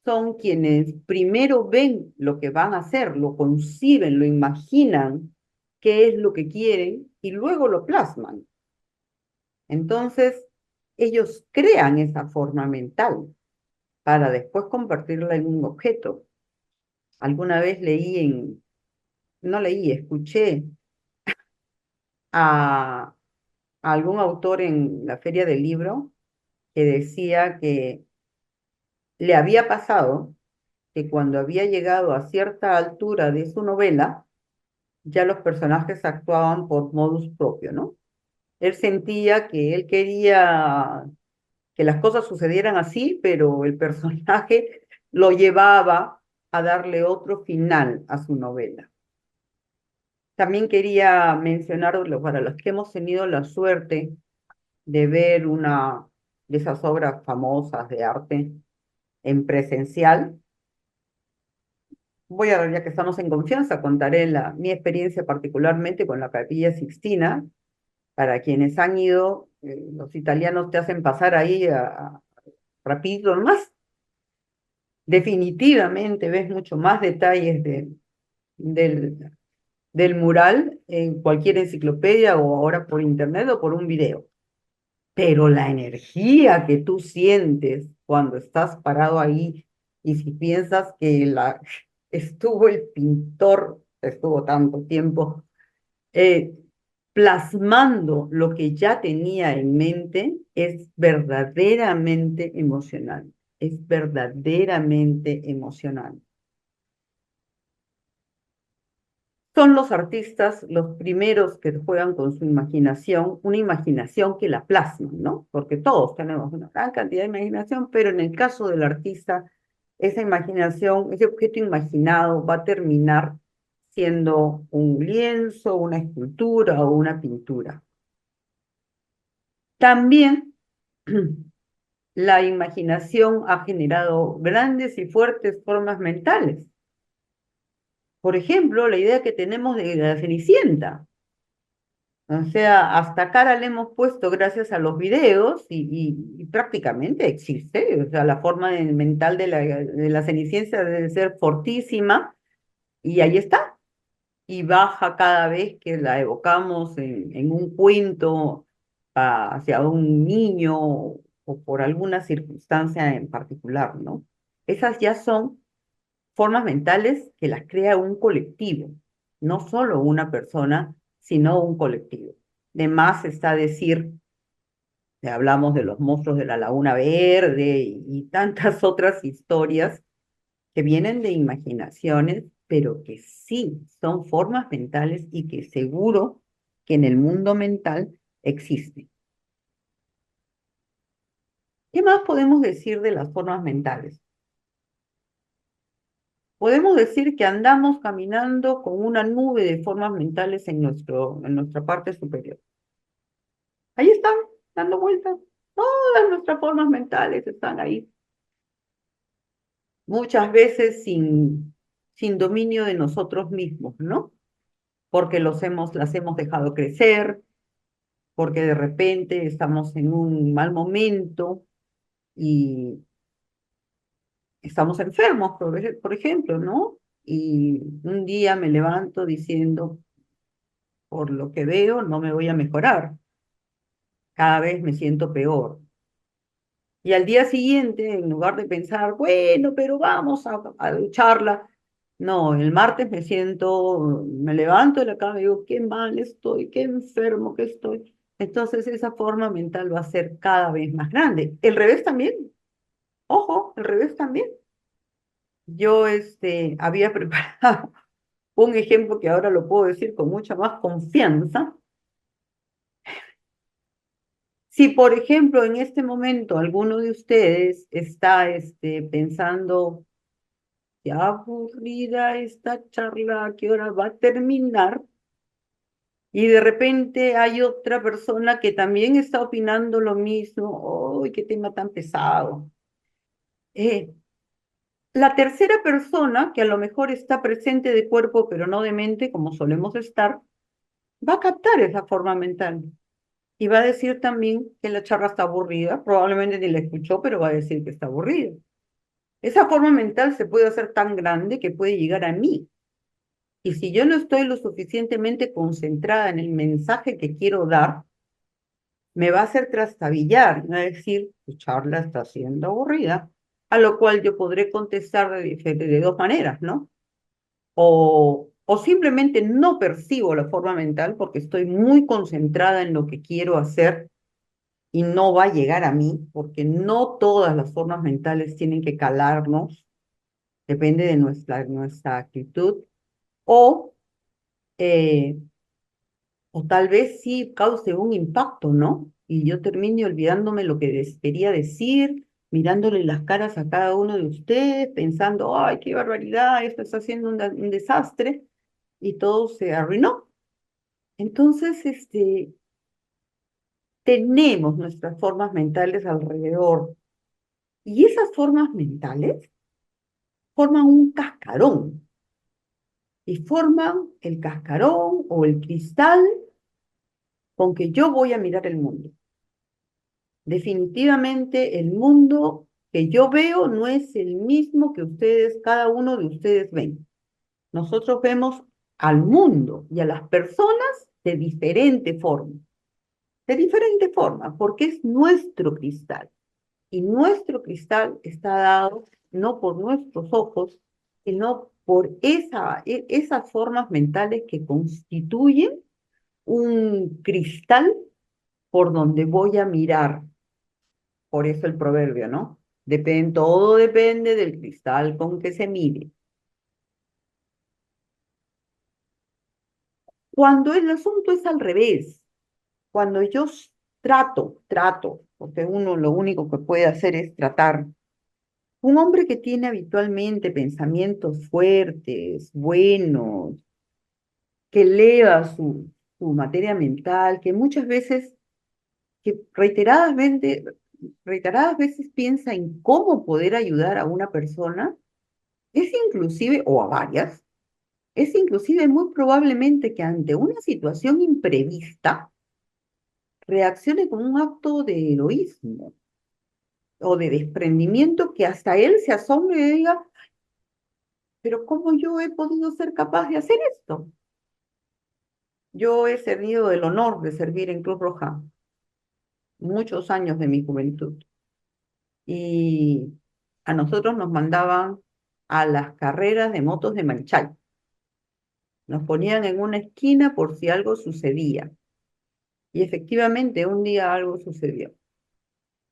Speaker 2: son quienes primero ven lo que van a hacer, lo conciben, lo imaginan, qué es lo que quieren y luego lo plasman. Entonces, ellos crean esa forma mental para después convertirla en un objeto. Alguna vez no leí, escuché a algún autor en la feria del libro que decía que le había pasado que cuando había llegado a cierta altura de su novela, ya los personajes actuaban por modus propio, ¿no? Él sentía que él quería que las cosas sucedieran así, pero el personaje lo llevaba a darle otro final a su novela. También quería mencionar, para los que hemos tenido la suerte de ver una de esas obras famosas de arte en presencial, ya que estamos en confianza, contaré mi experiencia particularmente con la Capilla Sixtina. Para quienes han ido, los italianos te hacen pasar ahí rapidito nomás. Definitivamente ves mucho más detalles del, del mural en cualquier enciclopedia o ahora por internet o por un video. Pero la energía que tú sientes cuando estás parado ahí y si piensas que estuvo el pintor, estuvo tanto tiempo eh, plasmando lo que ya tenía en mente, es verdaderamente emocionante, es verdaderamente emocionante. Son los artistas los primeros que juegan con su imaginación, una imaginación que la plasman, ¿no? Porque todos tenemos una gran cantidad de imaginación, pero en el caso del artista, esa imaginación, ese objeto imaginado va a terminar siendo un lienzo, una escultura o una pintura. También la imaginación ha generado grandes y fuertes formas mentales. Por ejemplo, la idea que tenemos de la Cenicienta. O sea, hasta cara le hemos puesto gracias a los videos y prácticamente existe. O sea, la forma mental de la Cenicienta debe ser fortísima y ahí está. Y baja cada vez que la evocamos en un cuento hacia un niño o por alguna circunstancia en particular, ¿no? Esas ya son formas mentales que las crea un colectivo, no solo una persona, sino un colectivo. De más está decir, hablamos de los monstruos de la Laguna Verde y tantas otras historias que vienen de imaginaciones, pero que sí son formas mentales y que seguro que en el mundo mental existen. ¿Qué más podemos decir de las formas mentales? Podemos decir que andamos caminando con una nube de formas mentales en nuestra parte superior. Ahí están, dando vueltas. Todas nuestras formas mentales están ahí. Muchas veces sin dominio de nosotros mismos, ¿no? Porque las hemos dejado crecer, porque de repente estamos en un mal momento y estamos enfermos, por ejemplo, ¿no? Y un día me levanto diciendo, por lo que veo, no me voy a mejorar, cada vez me siento peor. Y al día siguiente, en lugar de pensar, bueno, pero vamos a lucharla, no, el martes me levanto de la cama y digo, qué mal estoy, qué enfermo que estoy. Entonces esa forma mental va a ser cada vez más grande. El revés también, ojo, el revés también. Yo había preparado un ejemplo que ahora lo puedo decir con mucha más confianza. Si, por ejemplo, en este momento alguno de ustedes está pensando, qué aburrida esta charla, ¿a qué hora va a terminar? Y de repente hay otra persona que también está opinando lo mismo. ¡Ay, qué tema tan pesado! Eh, la tercera persona, que a lo mejor está presente de cuerpo pero no de mente, como solemos estar, va a captar esa forma mental. Y va a decir también que la charla está aburrida, probablemente ni la escuchó, pero va a decir que está aburrida. Esa forma mental se puede hacer tan grande que puede llegar a mí. Y si yo no estoy lo suficientemente concentrada en el mensaje que quiero dar, me va a hacer trastabillar, me va a decir, tu charla está siendo aburrida, a lo cual yo podré contestar de dos maneras, ¿no? O simplemente no percibo la forma mental porque estoy muy concentrada en lo que quiero hacer y no va a llegar a mí, porque no todas las formas mentales tienen que calarnos, depende de nuestra actitud, o, eh, o tal vez sí cause un impacto, ¿no? Y yo termine olvidándome lo que quería decir, mirándole las caras a cada uno de ustedes, pensando, ay, qué barbaridad, esto está haciendo un desastre, y todo se arruinó. Entonces, tenemos nuestras formas mentales alrededor, y esas formas mentales forman un cascarón y forman el cascarón o el cristal con que yo voy a mirar el mundo. Definitivamente el mundo que yo veo no es el mismo que ustedes, cada uno de ustedes ven. Nosotros vemos al mundo y a las personas de diferente forma, porque es nuestro cristal. Y nuestro cristal está dado no por nuestros ojos, sino por esas formas mentales que constituyen un cristal por donde voy a mirar. Por eso el proverbio, ¿no? Todo depende del cristal con que se mire. Cuando el asunto es al revés, cuando yo trato, porque uno lo único que puede hacer es tratar. Un hombre que tiene habitualmente pensamientos fuertes, buenos, que eleva su materia mental, que muchas veces, que reiteradas veces piensa en cómo poder ayudar a una persona, es inclusive, o a varias, es inclusive muy probablemente que ante una situación imprevista reaccione con un acto de heroísmo o de desprendimiento que hasta él se asombre y diga, pero ¿cómo yo he podido ser capaz de hacer esto? Yo he tenido el honor de servir en Cruz Roja muchos años de mi juventud y a nosotros nos mandaban a las carreras de motos de Manchal. Nos ponían en una esquina por si algo sucedía. Y efectivamente un día algo sucedió.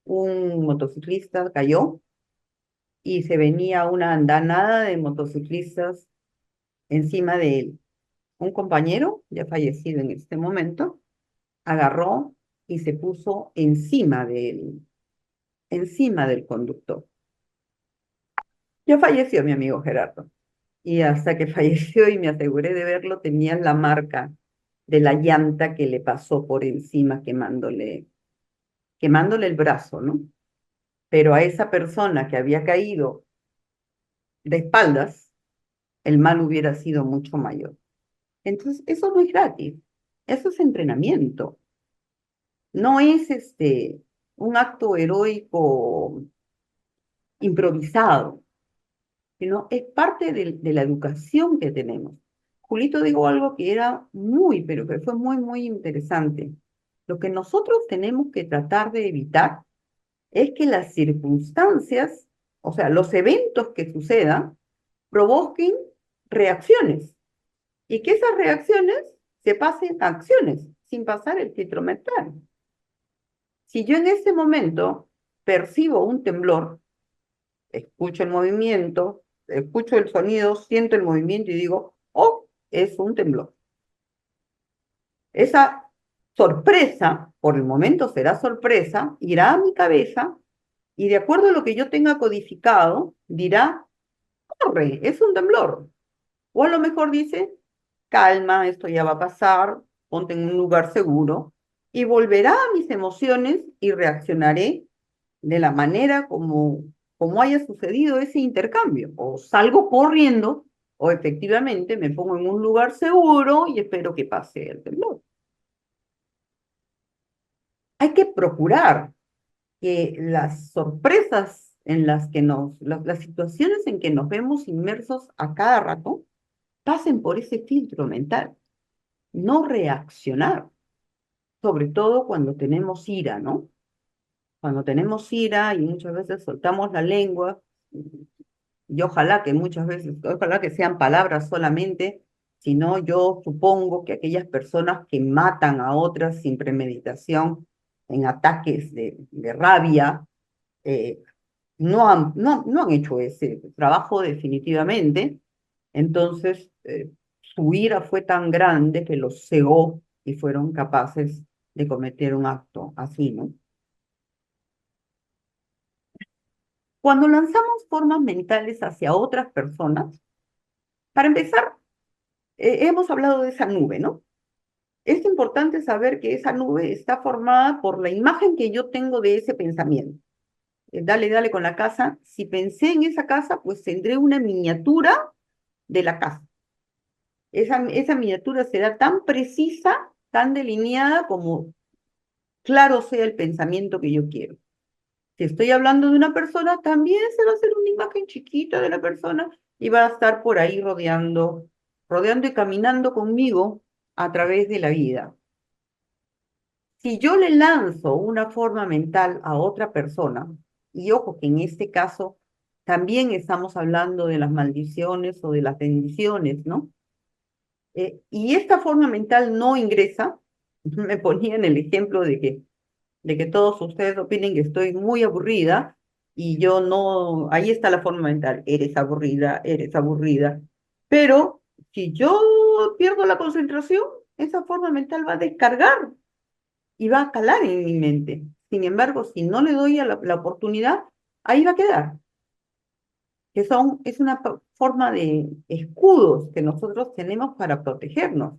Speaker 2: Un motociclista cayó y se venía una andanada de motociclistas encima de él. Un compañero, ya fallecido en este momento, agarró y se puso encima de él, encima del conductor. Ya falleció mi amigo Gerardo. Y hasta que falleció y me aseguré de verlo, tenía la marca de la llanta que le pasó por encima quemándole el brazo, ¿no? Pero a esa persona que había caído de espaldas, el mal hubiera sido mucho mayor. Entonces, eso no es gratis, eso es entrenamiento. No es un acto heroico improvisado, sino es parte de la educación que tenemos. Julito dijo algo que era pero que fue muy, muy interesante. Lo que nosotros tenemos que tratar de evitar es que las circunstancias, o sea, los eventos que sucedan, provoquen reacciones y que esas reacciones se pasen a acciones. sin pasar el filtro mental. Si yo en ese momento percibo un temblor, escucho el movimiento, escucho el sonido, siento el movimiento y digo, oh, es un temblor. Esa sorpresa, por el momento será sorpresa, irá a mi cabeza y de acuerdo a lo que yo tenga codificado, dirá, corre, es un temblor. O a lo mejor dice, calma, esto ya va a pasar, ponte en un lugar seguro y volverá a mis emociones y reaccionaré de la manera como haya sucedido ese intercambio. O salgo corriendo o efectivamente me pongo en un lugar seguro y espero que pase el temblor. Hay que procurar que las sorpresas en las que las situaciones en que nos vemos inmersos a cada rato pasen por ese filtro mental, no reaccionar, sobre todo cuando tenemos ira, ¿no? Cuando tenemos ira y muchas veces soltamos la lengua, y ojalá que muchas veces, ojalá que sean palabras solamente, sino yo supongo que aquellas personas que matan a otras sin premeditación en ataques de rabia, eh, no han hecho ese trabajo definitivamente, entonces su ira fue tan grande que los cegó y fueron capaces de cometer un acto así, ¿no? Cuando lanzamos formas mentales hacia otras personas, para empezar, hemos hablado de esa nube, ¿no? Es importante saber que esa nube está formada por la imagen que yo tengo de ese pensamiento. Dale, dale con la casa. Si pensé en esa casa, pues tendré una miniatura de la casa. Esa miniatura será tan precisa, tan delineada como claro sea el pensamiento que yo quiero. Si estoy hablando de una persona, también se va a hacer una imagen chiquita de la persona y va a estar por ahí rodeando y caminando conmigo a través de la vida. Si yo le lanzo una forma mental a otra persona, y ojo que en este caso también estamos hablando de las maldiciones o de las bendiciones, ¿no? Y esta forma mental no ingresa, me ponía en el ejemplo de que todos ustedes opinen que estoy muy aburrida y yo no, ahí está la forma mental, eres aburrida, pero si yo pierdo la concentración, esa forma mental va a descargar y va a calar en mi mente. Sin embargo, si no le doy a la oportunidad, ahí va a quedar, es una forma de escudos que nosotros tenemos para protegernos.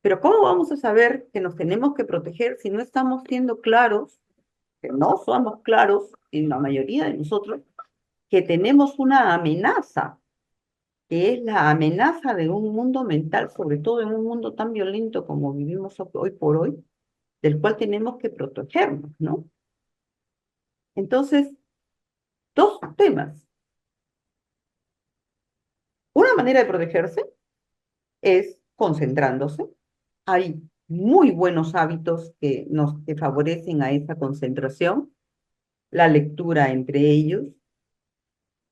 Speaker 2: Pero ¿cómo vamos a saber que nos tenemos que proteger si no estamos siendo claros, que no somos claros en la mayoría de nosotros, que tenemos una amenaza, que es la amenaza de un mundo mental, sobre todo en un mundo tan violento como vivimos hoy por hoy, del cual tenemos que protegernos, ¿no? Entonces, dos temas. Una manera de protegerse es concentrándose. Hay muy buenos hábitos que favorecen a esa concentración, la lectura entre ellos,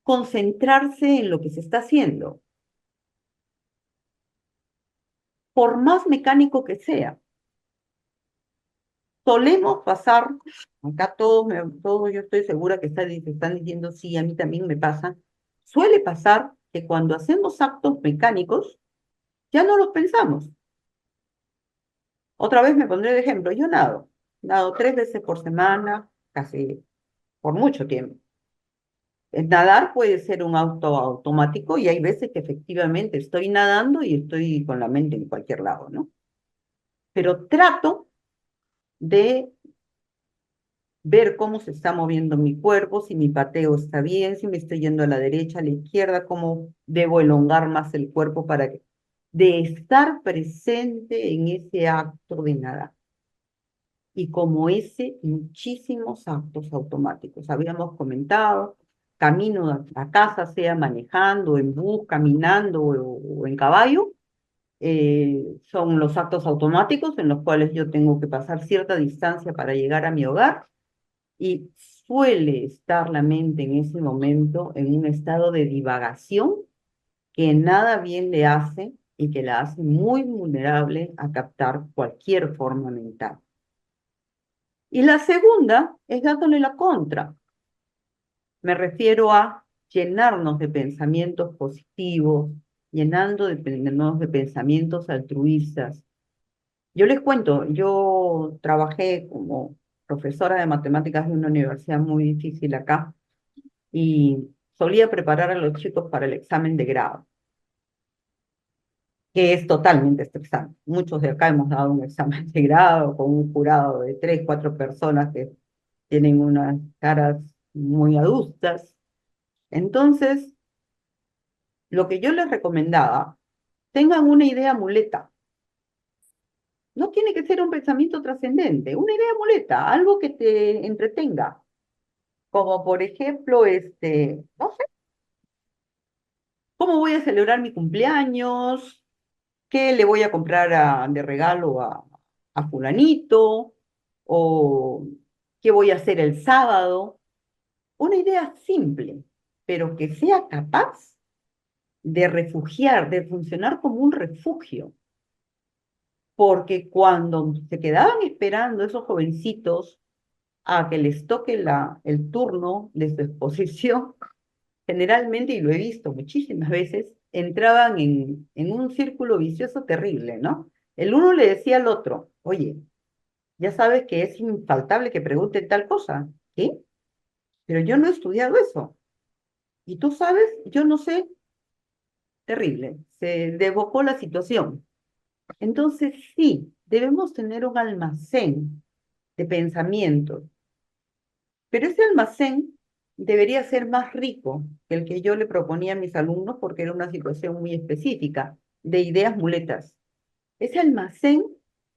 Speaker 2: concentrarse en lo que se está haciendo, por más mecánico que sea. Solemos pasar, acá todos yo estoy segura que están diciendo, sí, a mí también me pasa, suele pasar que cuando hacemos actos mecánicos, ya no los pensamos. Otra vez me pondré de ejemplo, yo nado 3 veces por semana, casi por mucho tiempo. Nadar puede ser un auto automático y hay veces que efectivamente estoy nadando y estoy con la mente en cualquier lado, ¿no? Pero trato de ver cómo se está moviendo mi cuerpo, si mi pateo está bien, si me estoy yendo a la derecha, a la izquierda, cómo debo elongar más el cuerpo de estar presente en ese acto de nadar. Y como ese, muchísimos actos automáticos. Habíamos comentado, camino a casa, sea manejando, en bus, caminando o en caballo, son los actos automáticos en los cuales yo tengo que pasar cierta distancia para llegar a mi hogar y suele estar la mente en ese momento en un estado de divagación que nada bien le hace y que la hace muy vulnerable a captar cualquier forma mental. Y la segunda es dándole la contra. Me refiero a llenarnos de pensamientos positivos, llenarnos de pensamientos altruistas. Yo les cuento, yo trabajé como profesora de matemáticas de una universidad muy difícil acá y solía preparar a los chicos para el examen de grado, que es totalmente estresante. Muchos de acá hemos dado un examen de grado con un jurado de 3, 4 personas que tienen unas caras muy adustas. Entonces, lo que yo les recomendaba, tengan una idea muleta. No tiene que ser un pensamiento trascendente, una idea muleta, algo que te entretenga. Como por ejemplo, no sé, ¿cómo voy a celebrar mi cumpleaños? ¿Qué le voy a comprar de regalo a fulanito? ¿O qué voy a hacer el sábado? Una idea simple, pero que sea capaz de refugiar, de funcionar como un refugio. Porque cuando se quedaban esperando esos jovencitos a que les toque el turno de su exposición, generalmente, y lo he visto muchísimas veces, entraban en un círculo vicioso terrible, ¿no? El uno le decía al otro, oye, ya sabes que es infaltable que pregunten tal cosa, ¿sí? Pero yo no he estudiado eso. Y tú sabes, yo no sé, terrible. Se desbocó la situación. Entonces, sí, debemos tener un almacén de pensamientos, pero ese almacén debería ser más rico que el que yo le proponía a mis alumnos porque era una situación muy específica de ideas muletas. Ese almacén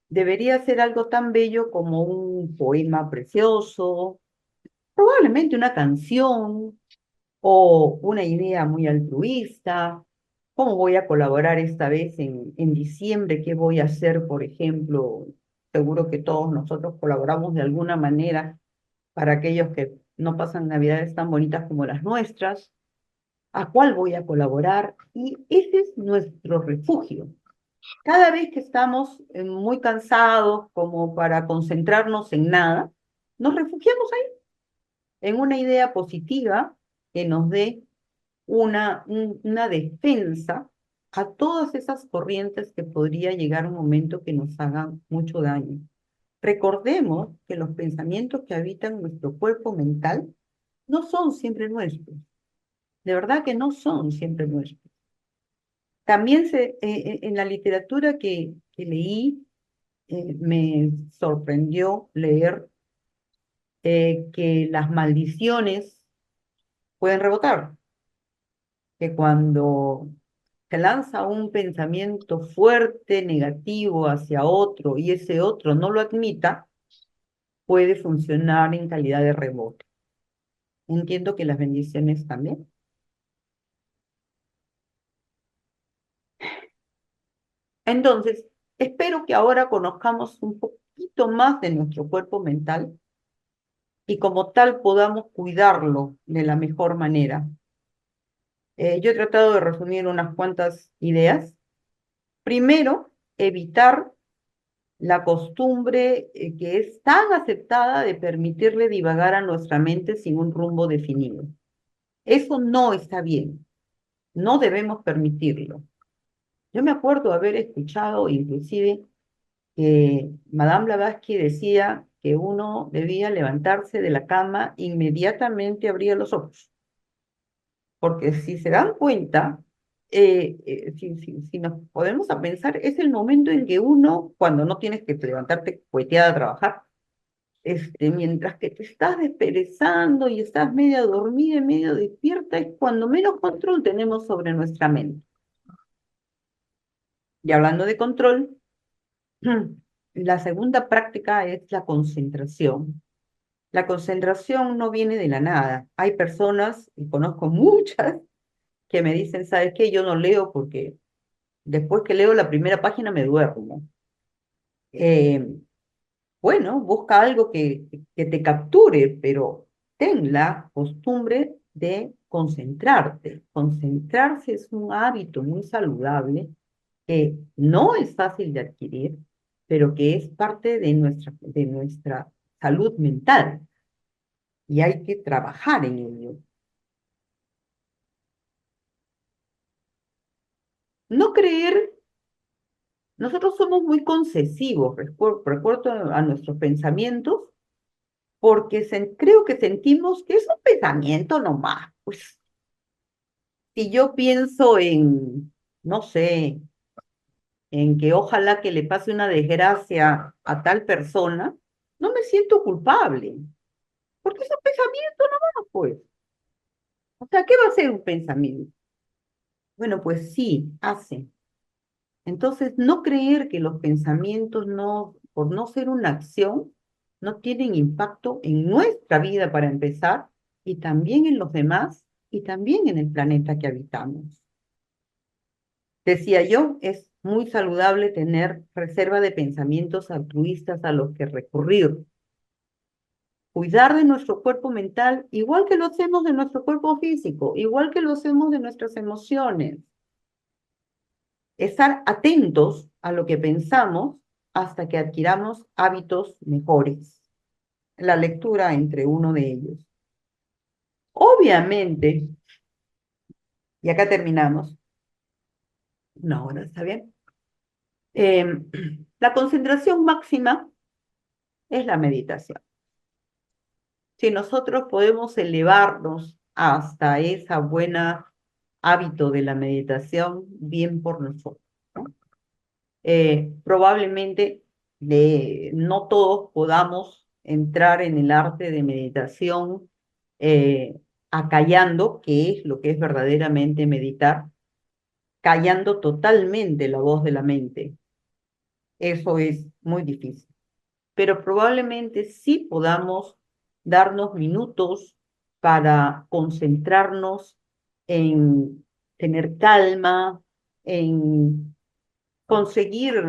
Speaker 2: debería ser algo tan bello como un poema precioso, probablemente una canción o una idea muy altruista. ¿Cómo voy a colaborar esta vez en diciembre? ¿Qué voy a hacer, por ejemplo? Seguro que todos nosotros colaboramos de alguna manera para aquellos que no pasan navidades tan bonitas como las nuestras. ¿A cuál voy a colaborar? Y ese es nuestro refugio. Cada vez que estamos muy cansados como para concentrarnos en nada, nos refugiamos ahí, en una idea positiva que nos dé una defensa a todas esas corrientes que podría llegar un momento que nos hagan mucho daño. Recordemos que los pensamientos que habitan nuestro cuerpo mental no son siempre nuestros, de verdad que no son siempre nuestros. También en la literatura que leí, me sorprendió leer que las maldiciones pueden rebotar, que cuando se lanza un pensamiento fuerte, negativo hacia otro y ese otro no lo admita, puede funcionar en calidad de rebote. Entiendo que las bendiciones también. Entonces, espero que ahora conozcamos un poquito más de nuestro cuerpo mental y como tal podamos cuidarlo de la mejor manera. Yo he tratado de resumir unas cuantas ideas. Primero, evitar la costumbre que es tan aceptada de permitirle divagar a nuestra mente sin un rumbo definido. Eso no está bien, no debemos permitirlo. Yo me acuerdo haber escuchado inclusive que Madame Blavatsky decía que uno debía levantarse de la cama inmediatamente abría los ojos, porque si se dan cuenta, si nos podemos a pensar, es el momento en que uno, cuando no tienes que levantarte cueteada a trabajar, mientras que te estás desperezando y estás medio dormida y medio despierta, es cuando menos control tenemos sobre nuestra mente. Y hablando de control, la segunda práctica es la concentración. La concentración no viene de la nada. Hay personas, y conozco muchas, que me dicen, ¿sabes qué? Yo no leo porque después que leo la primera página me duermo. Eh, bueno, busca algo que te capture, pero ten la costumbre de concentrarte. Concentrarse es un hábito muy saludable que no es fácil de adquirir, pero que es parte de nuestra salud mental y hay que trabajar en ello. No creer, nosotros somos muy concesivos respecto a nuestros pensamientos porque creo que sentimos que es un pensamiento nomás. Pues si yo pienso en, no sé, en que ojalá que le pase una desgracia a tal persona, no me siento culpable, porque es un pensamiento nomás, pues. O sea, ¿qué va a ser un pensamiento? Bueno, pues sí, hace. Entonces, no creer que los pensamientos no, por no ser una acción, no tienen impacto en nuestra vida para empezar, y también en los demás, y también en el planeta que habitamos. Decía yo, es muy saludable tener reserva de pensamientos altruistas a los que recurrir. Cuidar de nuestro cuerpo mental, igual que lo hacemos de nuestro cuerpo físico, igual que lo hacemos de nuestras emociones. Estar atentos a lo que pensamos hasta que adquiramos hábitos mejores. La lectura entre uno de ellos. Obviamente, y acá terminamos, una hora, ¿está bien? La concentración máxima es la meditación. Si nosotros podemos elevarnos hasta esa buena hábito de la meditación, bien por nosotros, ¿no? Probablemente no todos podamos entrar en el arte de meditación eh, acallando, que es lo que es verdaderamente meditar, callando totalmente la voz de la mente. Eso es muy difícil, pero probablemente sí podamos darnos minutos para concentrarnos en tener calma, en conseguir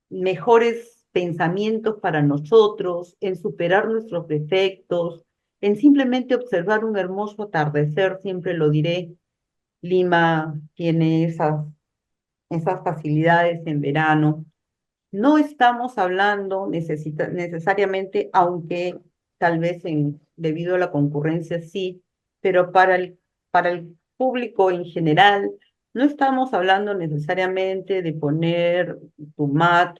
Speaker 2: mejores pensamientos para nosotros, en superar nuestros defectos, en simplemente observar un hermoso atardecer, siempre lo diré. Lima tiene esas facilidades en verano. No estamos hablando necesariamente, aunque tal vez debido a la concurrencia sí, pero para el público en general, no estamos hablando necesariamente de poner tu mat,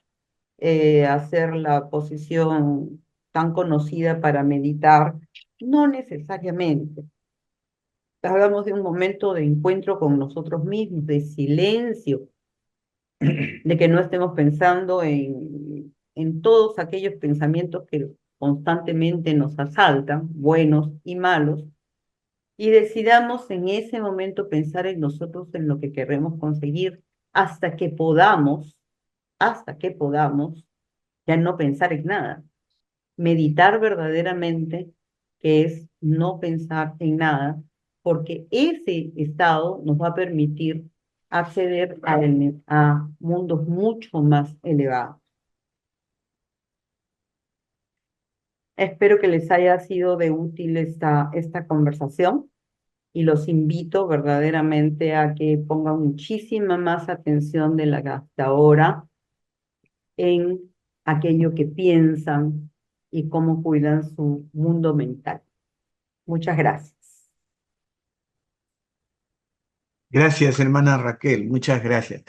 Speaker 2: hacer la posición tan conocida para meditar, no necesariamente. Hablamos de un momento de encuentro con nosotros mismos, de silencio, de que no estemos pensando en todos aquellos pensamientos que constantemente nos asaltan, buenos y malos, y decidamos en ese momento pensar en nosotros, en lo que queremos conseguir, hasta que podamos ya no pensar en nada. Meditar verdaderamente, que es no pensar en nada, porque ese estado nos va a permitir acceder a mundos mucho más elevados. Espero que les haya sido de útil esta conversación y los invito verdaderamente a que pongan muchísima más atención de la que hasta ahora en aquello que piensan y cómo cuidan su mundo mental. Muchas gracias.
Speaker 1: Gracias, hermana Raquel, muchas gracias.